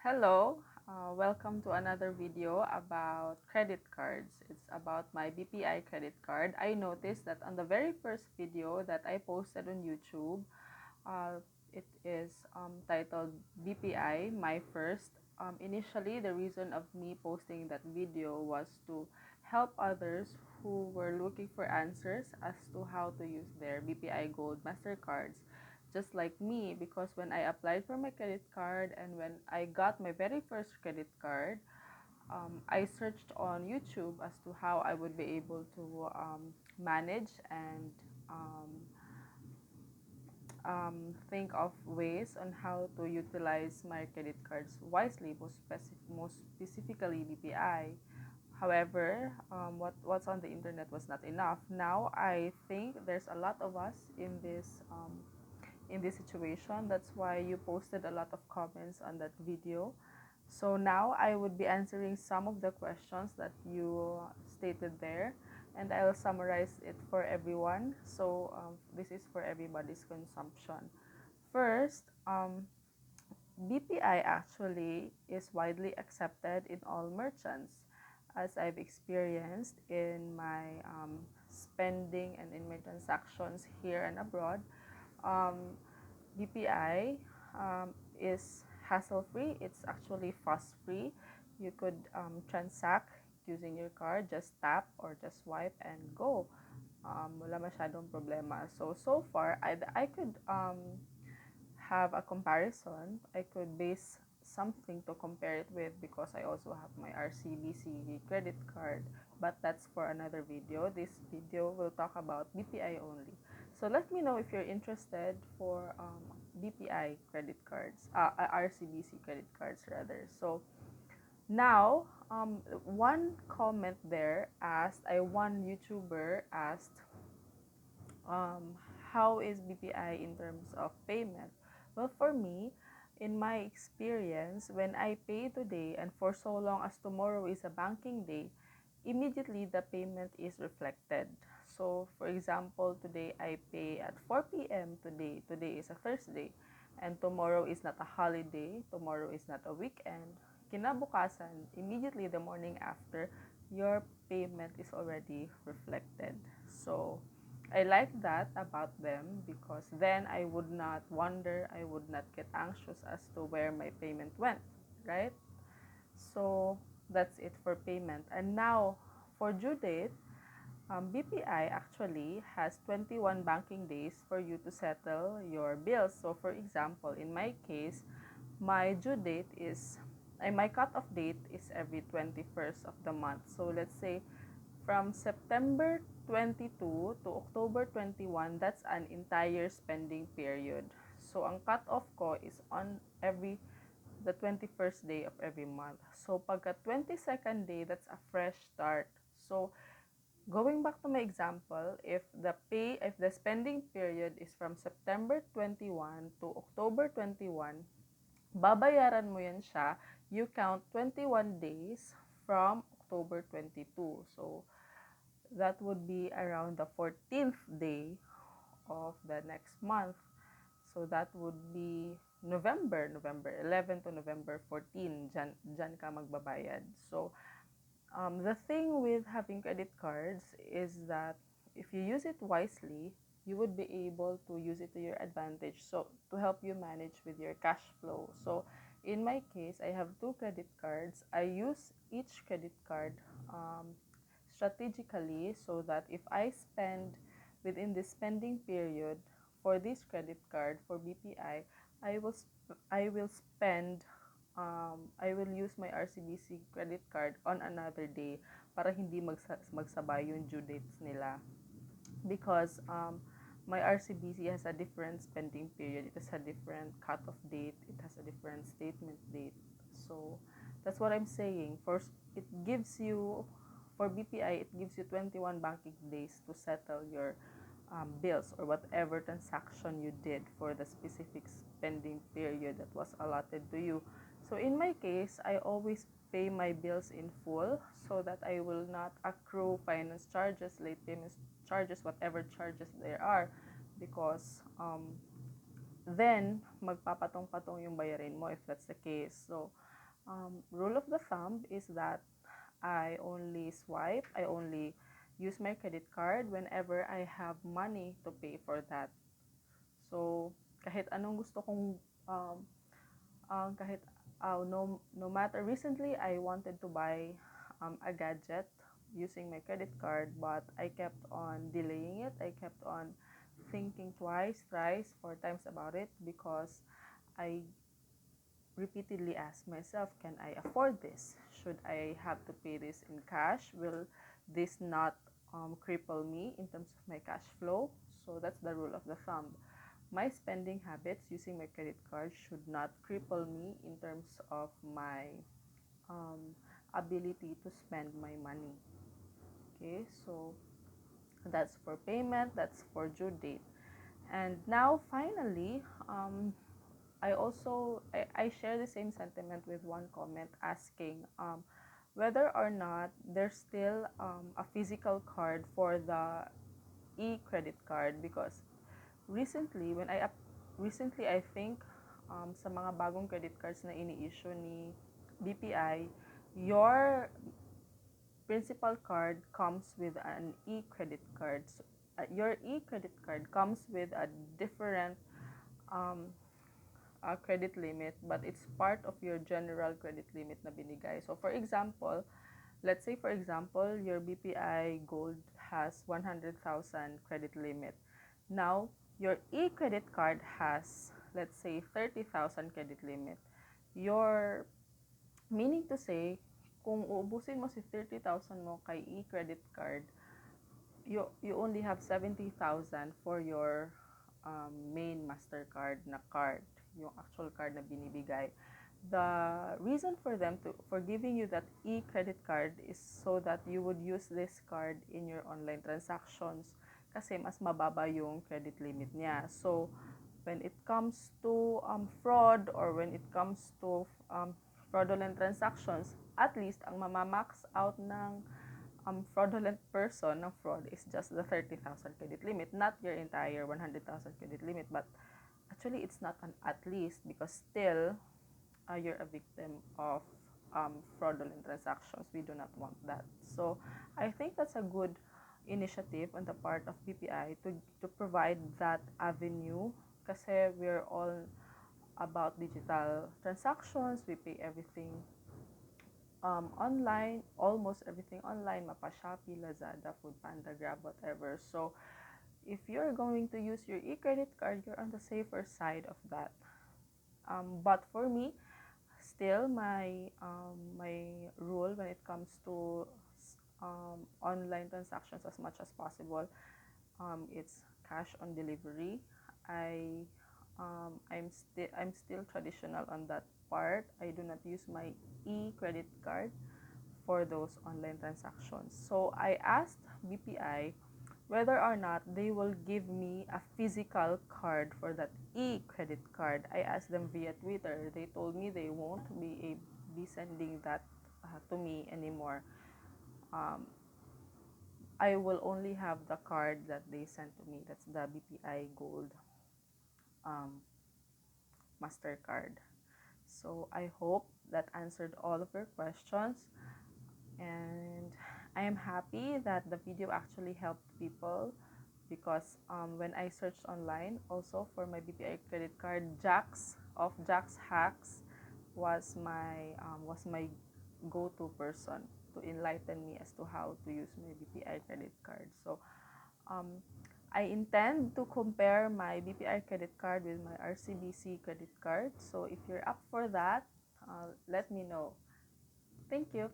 Hello, welcome to another video about credit cards. It's about my BPI credit card. I noticed that on the very first video that I posted on YouTube, it is titled BPI, my first. Initially, the reason of me posting that video was to help others who were looking for answers as to how to use their BPI Gold Mastercards just like me, because when I applied for my credit card and when I got my very first credit card, I searched on YouTube as to how I would be able to manage and um, think of ways on how to utilize my credit cards wisely, most specifically BPI. However, what's on the internet was not enough. Now I think there's a lot of us in this situation. That's why you posted a lot of comments on that video. So now I would be answering some of the questions that you stated there, and I'll summarize it for everyone. So this is for everybody's consumption. First, BPI actually is widely accepted in all merchants, as I've experienced in my spending and in my transactions here and abroad. Um, BPI is hassle-free. It's actually fuss-free. You could transact using your card, just tap or just swipe and go. Wala masyadong problema. So far, I could have a comparison. I could base something to compare it with because I also have my RCBC credit card, but that's for another video. This video will talk about BPI only. So let me know if you're interested for BPI credit cards, RCBC credit cards rather. So now, one comment there asked, one YouTuber asked, how is BPI in terms of payment? Well, for me, in my experience, when I pay today and for so long as tomorrow is a banking day, immediately the payment is reflected. So, for example, today I pay at 4 p.m. today. Today is a Thursday, and tomorrow is not a holiday. Tomorrow is not a weekend. Kinabukasan, immediately the morning after, your payment is already reflected. So, I like that about them because then I would not wonder, I would not get anxious as to where my payment went, right? So that's it for payment. And now for due date, BPI actually has 21 banking days for you to settle your bills. So for example, in my case, my due date is, my cutoff date is every 21st of the month. So let's say from September 22 to October 21, that's an entire spending period. So ang cutoff ko is on the 21st day of every month. So pagka 22nd day, that's a fresh start. So going back to my example, if the spending period is from September 21 to October 21, babayaran mo yan siya, you count 21 days from October 22. So that would be around the 14th day of the next month. So that would be November 11 to November 14, dyan ka magbabayad. So the thing with having credit cards is that if you use it wisely, you would be able to use it to your advantage. So to help you manage with your cash flow. So in my case, I have two credit cards. I use each credit card strategically so that if I spend within the spending period for this credit card for BPI, I will spend I will use my RCBC credit card on another day para hindi magsabay yung due dates nila because my RCBC has a different spending period. It has a different cutoff date. It has a different statement date. So that's what I'm saying. First, it gives you, for BPI, it gives you 21 banking days to settle your bills or whatever transaction you did for the specific spending period that was allotted to you. So in my case, I always pay my bills in full so that I will not accrue finance charges, late payments charges, whatever charges there are, because then magpapatong-patong yung bayarin mo if that's the case. So, rule of the thumb is that I only use my credit card whenever I have money to pay for that. So, kahit anong gusto kong, kahit, no matter, recently I wanted to buy a gadget using my credit card, but I kept on delaying it. I kept on thinking twice, thrice, four times about it because I repeatedly ask myself, can I afford this? Should I have to pay this in cash? Will this not cripple me in terms of my cash flow? So that's the rule of the thumb. My spending habits using my credit card should not cripple me in terms of my um, ability to spend my money. Okay, so that's for payment, that's for due date. And now finally, I share the same sentiment with one comment asking whether or not there's still a physical card for the e-credit card because recently recently I think sa mga bagong credit cards na ini-issue ni BPI, your principal card comes with an e-credit card. So, your e-credit card comes with a different um, credit limit, but it's part of your general credit limit na binigay. So, for example, let's say for example, your BPI Gold has 100,000 credit limit. Now, your e-credit card has, let's say, 30,000 credit limit. Your, meaning to say, kung uubusin mo si 30,000 mo kay e-credit card, you only have 70,000 for your main Mastercard na card, yung actual card na binibigay. The reason for them for giving you that e-credit card is so that you would use this card in your online transactions kasi mas mababa yung credit limit niya. So, when it comes to fraud or when it comes to fraudulent transactions, at least ang mamamax out ng fraudulent person ng fraud is just the 30,000 credit limit, not your entire 100,000 credit limit. But actually, it's not an at least because still you're a victim of fraudulent transactions. We do not want that. So I think that's a good initiative on the part of BPI to provide that avenue kasi we're all about digital transactions. We pay everything online, almost everything online, Mapa, Shopee, Lazada, Foodpanda, Grab, whatever. So if you're going to use your e-credit card, you're on the safer side of that. But for me, still my rule when it comes to online transactions as much as possible, it's cash on delivery. I'm still traditional on that part. I do not use my e-credit card for those online transactions. So I asked BPI whether or not they will give me a physical card for that e-credit card. I asked them via Twitter. They told me they won't be sending that to me anymore. I will only have the card that they sent to me. That's the BPI Gold Mastercard. So I hope that answered all of your questions. And I am happy that the video actually helped people because when I searched online also for my BPI credit card, Jack's Hacks was my go-to person to enlighten me as to how to use my BPI credit card. So I intend to compare my BPI credit card with my RCBC credit card. So if you're up for that, let me know. Thank you.